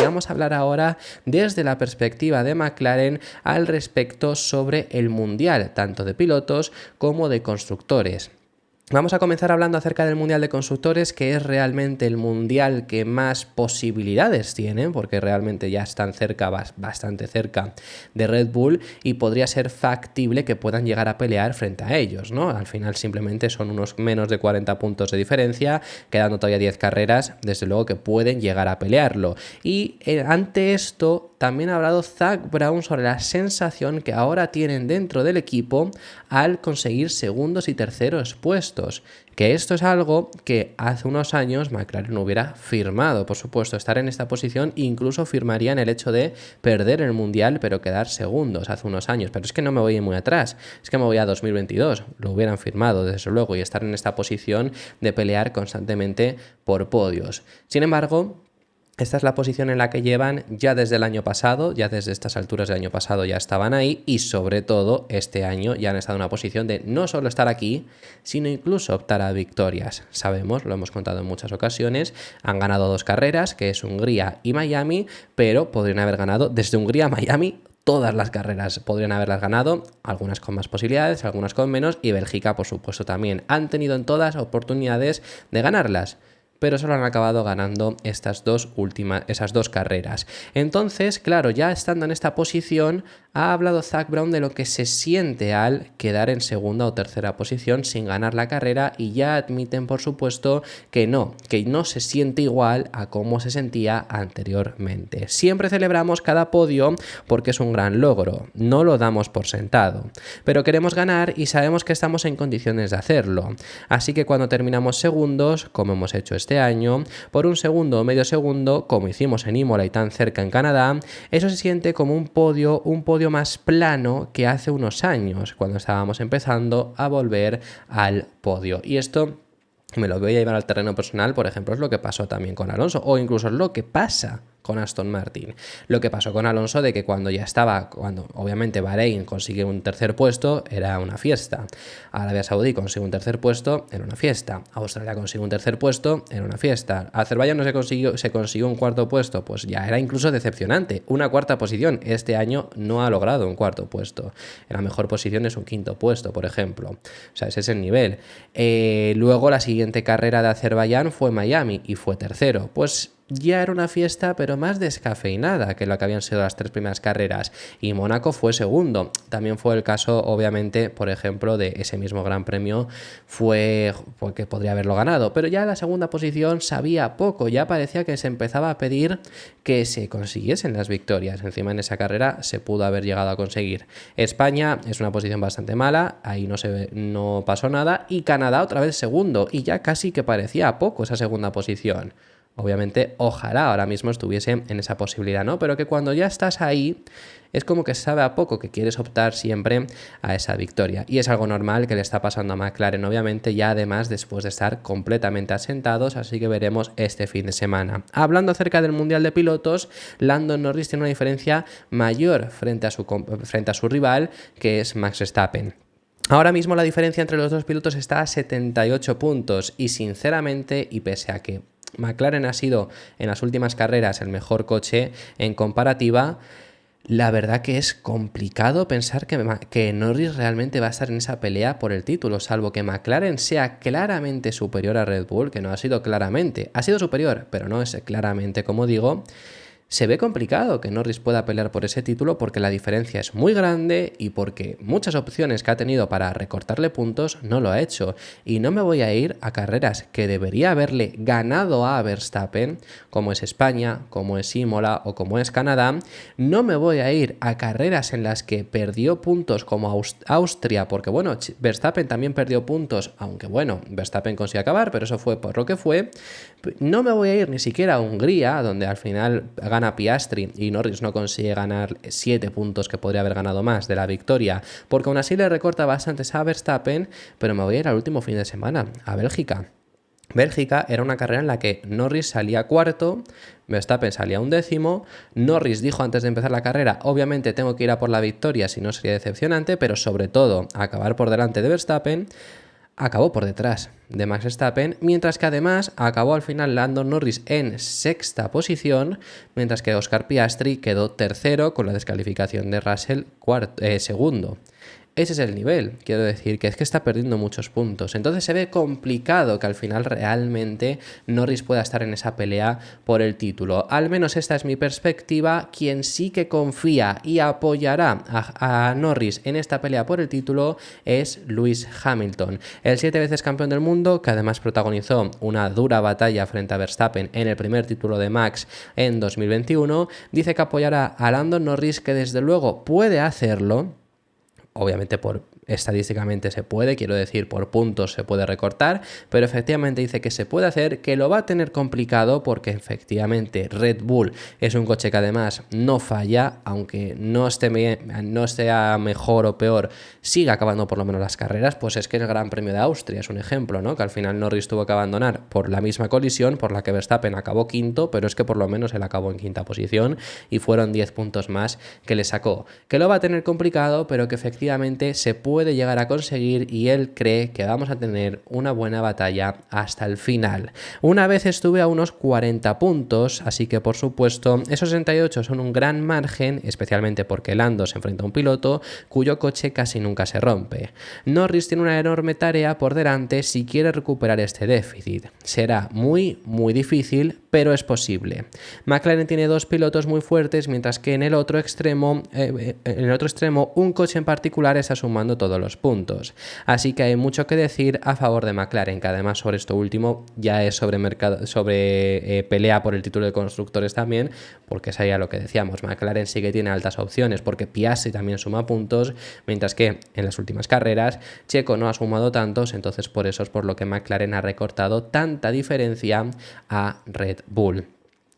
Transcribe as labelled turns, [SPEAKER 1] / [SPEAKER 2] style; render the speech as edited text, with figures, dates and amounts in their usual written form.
[SPEAKER 1] y vamos a hablar ahora desde la perspectiva de McLaren al respecto sobre el Mundial, tanto de pilotos como de constructores. Vamos a comenzar hablando acerca del Mundial de Constructores, que es realmente el Mundial que más posibilidades tiene, porque realmente ya están cerca, bastante cerca de Red Bull y podría ser factible que puedan llegar a pelear frente a ellos, ¿no? Al final simplemente son unos menos de 40 puntos de diferencia, quedando todavía 10 carreras, desde luego que pueden llegar a pelearlo. Y ante esto también ha hablado Zak Brown sobre la sensación que ahora tienen dentro del equipo al conseguir segundos y terceros puestos, que esto es algo que hace unos años McLaren hubiera firmado, por supuesto, estar en esta posición, incluso firmarían el hecho de perder el Mundial pero quedar segundos hace unos años, pero es que no me voy muy atrás, es que me voy a 2022, lo hubieran firmado desde luego y estar en esta posición de pelear constantemente por podios. Sin embargo, esta es la posición en la que llevan ya desde el año pasado, ya desde estas alturas del año pasado ya estaban ahí y sobre todo este año ya han estado en una posición de no solo estar aquí, sino incluso optar a victorias. Sabemos, lo hemos contado en muchas ocasiones, han ganado 2 carreras, que es Hungría y Miami, pero podrían haber ganado desde Hungría a Miami. Todas las carreras podrían haberlas ganado, algunas con más posibilidades, algunas con menos, y Bélgica, por supuesto, también. Han tenido en todas oportunidades de ganarlas, pero solo han acabado ganando esas dos carreras. Entonces, claro, ya estando en esta posición, ha hablado Zak Brown de lo que se siente al quedar en segunda o tercera posición sin ganar la carrera y ya admiten, por supuesto, que no se siente igual a cómo se sentía anteriormente. Siempre celebramos cada podio porque es un gran logro, no lo damos por sentado, pero queremos ganar y sabemos que estamos en condiciones de hacerlo. Así que cuando terminamos segundos, como hemos hecho este año, por un segundo o medio segundo, como hicimos en Imola y tan cerca en Canadá, eso se siente como un podio más plano que hace unos años, cuando estábamos empezando a volver al podio. Y esto me lo voy a llevar al terreno personal, por ejemplo, es lo que pasó también con Alonso, o incluso es lo que pasa con Aston Martin. Lo que pasó con Alonso de que cuando obviamente Bahrein consigue un tercer puesto, era una fiesta. Arabia Saudí consigue un tercer puesto, era una fiesta. Australia consigue un tercer puesto, era una fiesta. Azerbaiyán no se consiguió un cuarto puesto, pues ya era incluso decepcionante. Una cuarta posición. Este año no ha logrado un cuarto puesto. La mejor posición es un quinto puesto, por ejemplo. O sea, ese es el nivel. Luego la siguiente carrera de Azerbaiyán fue Miami y fue tercero. Pues ya era una fiesta, pero más descafeinada que lo que habían sido las 3 primeras carreras. Y Mónaco fue segundo. También fue el caso, obviamente, por ejemplo, de ese mismo Gran Premio, fue que podría haberlo ganado. Pero ya la segunda posición sabía poco. Ya parecía que se empezaba a pedir que se consiguiesen las victorias. Encima en esa carrera se pudo haber llegado a conseguir. España es una posición bastante mala. Ahí no pasó nada. Y Canadá otra vez segundo. Y ya casi que parecía poco esa segunda posición. Obviamente, ojalá ahora mismo estuviese en esa posibilidad, ¿no? Pero que cuando ya estás ahí, es como que sabe a poco que quieres optar siempre a esa victoria. Y es algo normal que le está pasando a McLaren, obviamente, ya además después de estar completamente asentados, así que veremos este fin de semana. Hablando acerca del Mundial de Pilotos, Lando Norris tiene una diferencia mayor frente a su rival, que es Max Verstappen. Ahora mismo la diferencia entre los dos pilotos está a 78 puntos y sinceramente, y pese a que McLaren ha sido en las últimas carreras el mejor coche en comparativa, la verdad que es complicado pensar que Norris realmente va a estar en esa pelea por el título, salvo que McLaren sea claramente superior a Red Bull, que no ha sido claramente, ha sido superior, pero no es claramente, como digo. Se ve complicado que Norris pueda pelear por ese título porque la diferencia es muy grande y porque muchas opciones que ha tenido para recortarle puntos no lo ha hecho. Y no me voy a ir a carreras que debería haberle ganado a Verstappen, como es España, como es Imola o como es Canadá. No me voy a ir a carreras en las que perdió puntos como Austria, porque bueno, Verstappen también perdió puntos, aunque bueno, Verstappen consiguió acabar, pero eso fue por lo que fue. No me voy a ir ni siquiera a Hungría, donde al final gana Piastri y Norris no consigue ganar 7 puntos que podría haber ganado más de la victoria, porque aún así le recorta bastante a Verstappen, pero me voy a ir al último fin de semana, a Bélgica. Bélgica era una carrera en la que Norris salía cuarto, Verstappen salía undécimo, Norris dijo antes de empezar la carrera, obviamente tengo que ir a por la victoria, si no sería decepcionante, pero sobre todo acabar por delante de Verstappen. acabó por detrás de Max Verstappen, mientras que además acabó al final Lando Norris en sexta posición, mientras que Oscar Piastri quedó tercero con la descalificación de Russell segundo. Ese es el nivel, quiero decir, que es que está perdiendo muchos puntos. Entonces se ve complicado que al final realmente Norris pueda estar en esa pelea por el título. Al menos esta es mi perspectiva. Quien sí que confía y apoyará a Norris en esta pelea por el título es Lewis Hamilton, el 7 veces campeón del mundo, que además protagonizó una dura batalla frente a Verstappen en el primer título de Max en 2021. Dice que apoyará a Lando Norris, que desde luego puede hacerlo. Obviamente estadísticamente se puede, quiero decir, por puntos se puede recortar, pero efectivamente dice que se puede hacer, que lo va a tener complicado porque efectivamente Red Bull es un coche que además no falla, aunque no sea mejor o peor, sigue acabando por lo menos las carreras. Pues es que el Gran Premio de Austria es un ejemplo, ¿no? Que al final Norris tuvo que abandonar por la misma colisión por la que Verstappen acabó quinto, pero es que por lo menos él acabó en quinta posición y fueron 10 puntos más que le sacó. Que lo va a tener complicado, pero que efectivamente se puede llegar a conseguir, y él cree que vamos a tener una buena batalla hasta el final. Una vez estuve a unos 40 puntos, así que por supuesto esos 68 son un gran margen, especialmente porque Lando se enfrenta a un piloto cuyo coche casi nunca se rompe. Norris tiene una enorme tarea por delante si quiere recuperar este déficit. Será muy difícil, pero es posible. McLaren tiene dos pilotos muy fuertes, mientras que en el otro extremo un coche en particular está sumando todos los puntos. Así que hay mucho que decir a favor de McLaren, que además sobre esto último ya es sobre pelea por el título de constructores también, porque es ahí a lo que decíamos. McLaren sí que tiene altas opciones porque Piastri también suma puntos, mientras que en las últimas carreras Checo no ha sumado tantos, entonces por eso es por lo que McLaren ha recortado tanta diferencia a Red Bull.